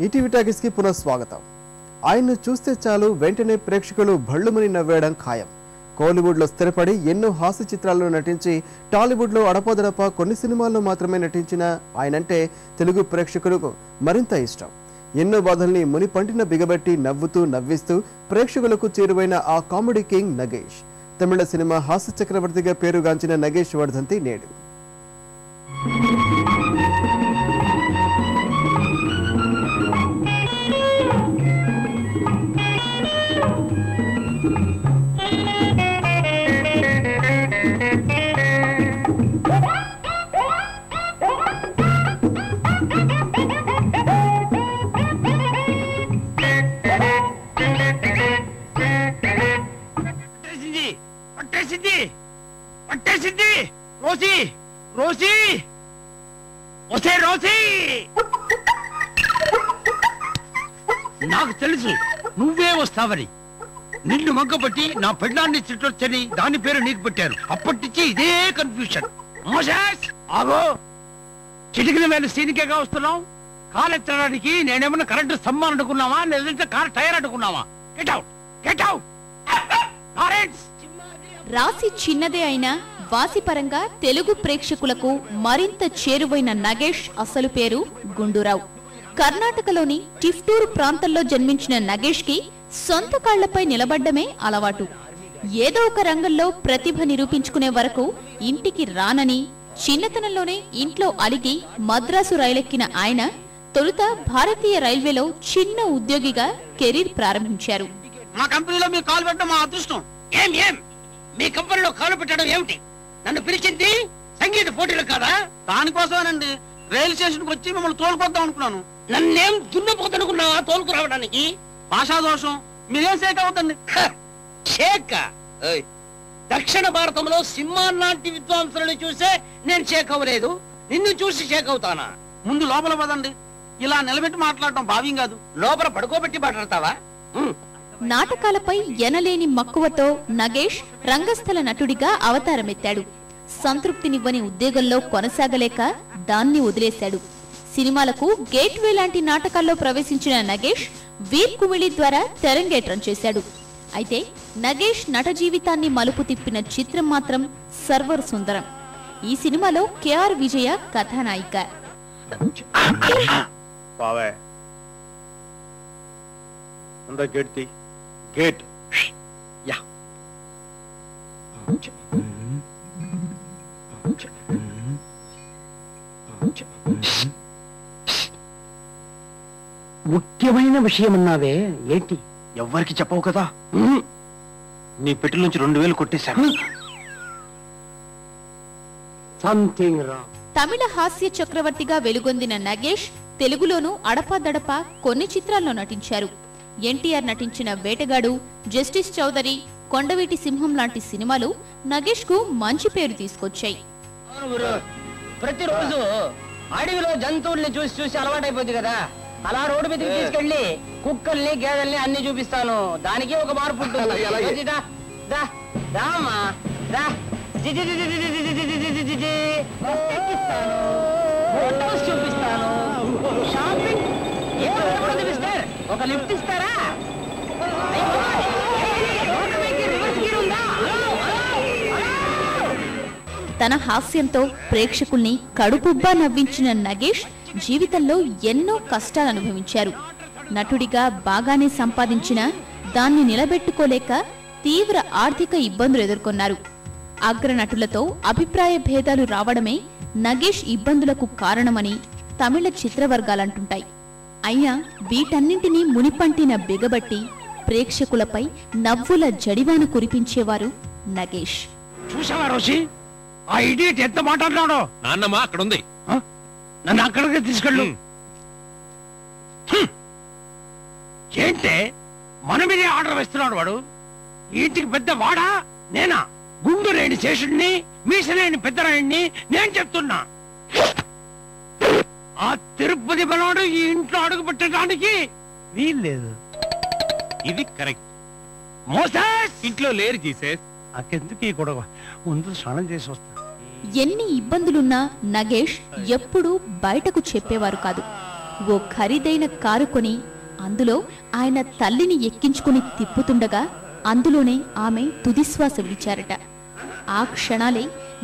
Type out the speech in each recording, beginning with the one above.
ETV talkies కి పునఃస్వాగతం. ఆయన్ను చూస్తే చాలు వెంటనే ప్రేక్షకులు భళ్ళుమని నవ్వేయడం ఖాయం. కోలీవుడ్ లో స్థిరపడి ఎన్నో హాస్య చిత్రాల్లో నటించి టాలీవుడ్ లో అడపాదడపా కొన్ని సినిమాల్లో మాత్రమే నటించిన ఆయనంటే తెలుగు ప్రేక్షకులకు మరింత ఇష్టం. ఎన్నో బాధల్ని మునిపంటిన బిగబెట్టి నవ్వుతూ నవ్విస్తూ ప్రేక్షకులకు చేరువైన ఆ కామెడీ కింగ్ నగేష్. తమిళ సినిమా హాస్య చక్రవర్తిగా పేరుగాంచిన నగేష్ వర్ధంతి నేడు. నాకు తెలుసు నువ్వే వస్తావని. నిన్ను మగ్గబట్టి నా పెళ్ళాన్ని చిట్టొచ్చని దాని పేరు నీకు పెట్టారు. అప్పటి నుంచి ఇదే కన్ఫ్యూషన్. ఆగో, చిటికిన వేలు సీనికేగా వస్తున్నావు. కాలు ఎత్తడానికి నేనేమన్నా కరెంటు స్తంభం అనుకున్నావా, లేదంటే కారు టైర్ అనుకున్నావా? Get out, get out. రాశి చిన్నదే అయినా వాసిపరంగా తెలుగు ప్రేక్షకులకు మరింత చేరువైన నగేష్ అసలు పేరు గుండూరావు. కర్ణాటకలోని టిఫ్టూరు ప్రాంతంలో జన్మించిన నగేష్ కి సొంత కాళ్లపై నిలబడ్డమే అలవాటు. ఏదో ఒక రంగంలో ప్రతిభ నిరూపించుకునే వరకు ఇంటికి రానని చిన్నతనంలోనే ఇంట్లో అలిగి మద్రాసు రైలెక్కిన ఆయన తొలుత భారతీయ రైల్వేలో చిన్న ఉద్యోగిగా కెరీర్ ప్రారంభించారు. మా కంపెనీలో మీ కాలు పెట్టడం మా అదృష్టం. మీ కంపెనీలో కాలు పెట్టడం ఏమిటి? నన్ను పిలిచింది సంగీత పోటీలు కాదా? దానికోసమేనండి రైలు స్టేషన్కి వచ్చి మిమ్మల్ని తోలుకొద్దాం అనుకున్నాను. నన్నేం దున్నపోతనుకున్నావా తోలుకు రావడానికి? భాషా దోషం. మీరేం షేక్ అవుతండి. షేక్ దక్షిణ భారతంలో సింహాల్లాంటి విద్వాంసులను చూసే నేను షేక్ అవ్వలేదు. నిన్ను చూసి షేక్ అవుతానా? ముందు లోపల పదండి. ఇలా నిలబెట్టి మాట్లాడటం భావ్యం కాదు. లోపల పడుకోబెట్టి మాట్లాడతావా? నాటకాలపై ఎనలేని మక్కువతో నగేష్ రంగస్థల నటుడిగా అవతారమెత్తాడు. సంతృప్తినివ్వని ఉద్యోగంలో కొనసాగలేక దాన్ని వదిలేశాడు. సినిమాలకు గేట్వే లాంటి నాటకాల్లో ప్రవేశించిన నగేష్ వీర్ కుమిళి ద్వారా తెరంగేట్రం చేశాడు. అయితే నగేష్ నట జీవితాన్ని మలుపు తిప్పిన చిత్రం మాత్రం సర్వర్ సుందరం. ఈ సినిమాలో కేఆర్ విజయ కథానాయిక. గేట్ యా ముఖ్యమైన విషయం అన్నావే, ఏంటి? ఎవ్వరికి చెప్పవు కదా. నీ పెట్టి నుంచి 2000 కొట్టేశాను. Something wrong. తమిళ హాస్య చక్రవర్తిగా వెలుగొందిన నగేష్ తెలుగులోనూ అడపాదడపా కొన్ని చిత్రాల్లో నటించారు. ఎన్టీఆర్ నటించిన వేటగాడు, జస్టిస్ చౌదరి, కొండవీటి సింహం లాంటి సినిమాలు నగేష్ కు మంచి పేరు తీసుకొచ్చాయి. ప్రతిరోజు అడవిలో జంతువుల్ని చూసి చూసి అలవాటైపోద్ది కదా, అలా రోడ్డు మీదకి తీసుకెళ్లి కుక్కల్ని గేదెల్ని అన్ని చూపిస్తాను. దానికి ఒక మార్పు ఉంటుంది. చూపిస్తాను. షాపింగ్ ఒక లిఫ్ట్ ఇస్తారా? తన హాస్యంతో ప్రేక్షకుల్ని కడుపుబ్బా నవ్వించిన నగేష్ జీవితంలో ఎన్నో కష్టాలు అనుభవించారు. నటుడిగా బాగానే సంపాదించినా దాన్ని నిలబెట్టుకోలేక తీవ్ర ఆర్థిక ఇబ్బందులు ఎదుర్కొన్నారు. అగ్రనటులతో అభిప్రాయ భేదాలు రావడమే నగేష్ ఇబ్బందులకు కారణమని తమిళ చిత్రవర్గాలంటుంటాయి. అయినా వీటన్నింటినీ మునిపంటిన బిగబట్టి ప్రేక్షకులపై నవ్వుల జడివాన కురిపించేవారు నగేష్. చూసావా రోషి, ఆ ఇడియట్ ఎంత మాట్లాడుతున్నాడో? నాన్నమ్మా అక్కడ ఉంది, నన్ను అక్కడికి తీసుకెళ్ళు. ఏంటే మన మీదే ఆర్డర్ వేస్తున్నాడు వాడు? ఇంటికి పెద్ద వాడా నేనా? గుండు లేని శేషుడిని, మీసలేని పెద్దరాయుడిని నేను చెప్తున్నా. ఆ తిరుపతి బలవాడు ఈ ఇంట్లో అడుగు పెట్టడానికి వీల్లేదు. ఇది కరెక్ట్. మోసెస్ ఇంట్లో లేరు జీసస్. నాకెందుకు ఈ గొడవ? ముందు స్నానం చేసి వస్తా. ఎన్ని ఇబ్బందులున్నా నగేష్ ఎప్పుడూ బయటకు చెప్పేవారు కాదు. ఓ ఖరీదైన కారు కొని అందులో ఆయన తల్లిని ఎక్కించుకుని తిప్పుతుండగా అందులోనే ఆమె తుదిశ్వాస విడిచారట. ఆ క్షణాలే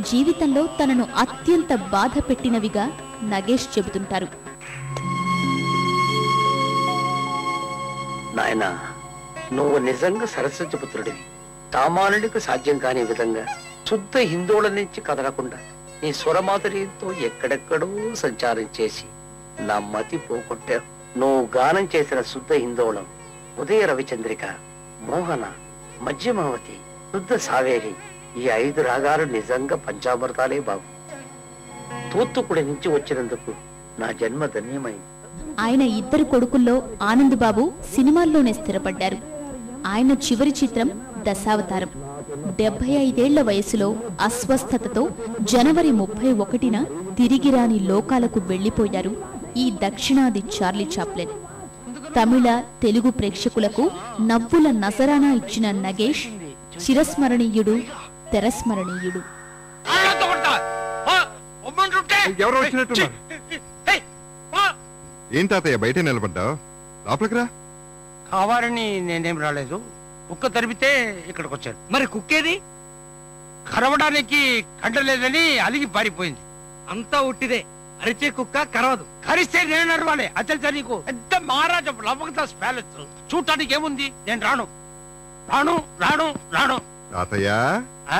జీవితంలో తనను అత్యంత బాధ పెట్టినవిగా నగేష్ చెబుతుంటారు. నాయనా, నువ్వు నిజంగా సరస్వతి పుత్రుడివి. సామాన్యుడికి సాధ్యం కాని విధంగా శుద్ధ హిందువుల నుంచి కదలకుండా నీ స్వరమాధుర్యంతో ఎక్కడెక్కడో సంచారం చేసి నా మతి పోగొట్టావు. నువ్వు గానం చేసిన శుద్ధ హిందోళం, ఉదయ రవిచంద్రిక, మోహన, మధ్యమావతి, శుద్ధ సావేరి, ఈ 5 రాగాలు నిజంగా పంచామృతాలే బాబు. తూత్తుకుడి నుంచి వచ్చినందుకు నా జన్మ ధన్యమైంది. ఆయన ఇద్దరు కొడుకుల్లో ఆనందబాబు సినిమాల్లోనే స్థిరపడ్డారు. ఆయన చివరి చిత్రం దశావతారం. 75 వయసులో అస్వస్థతతో జనవరి 31న తిరిగిరాని లోకాలకు వెళ్లిపోయారు ఈ దక్షిణాది చార్లీ చాప్లిన్. తమిళ, తెలుగు ప్రేక్షకులకు నవ్వుల నజరానా ఇచ్చిన నగేష్ చిరస్మరణీయుడు, తెరస్మరణీయుడు. ఏంటాతయ్య బయట నిలబడ్డావు? లోపలికి రా. కావాలని నేనేం రాలేదు. కుక్క తరిపితే ఇక్కడికి వచ్చాను. మరి కుక్కేది? కరవడానికి కండలేదని అలిగి పారిపోయింది. అంతా ఉట్టిదే. అరిచే కుక్క కరవదు. కరిస్తే నేను అరవాలి. అతలు నీకు పెద్ద మహారాజా లవకదాస్ ప్యాలెస్. చూడటానికి ఏముంది? నేను రాను రాను రాను రాను. తాతయ్య ఆ?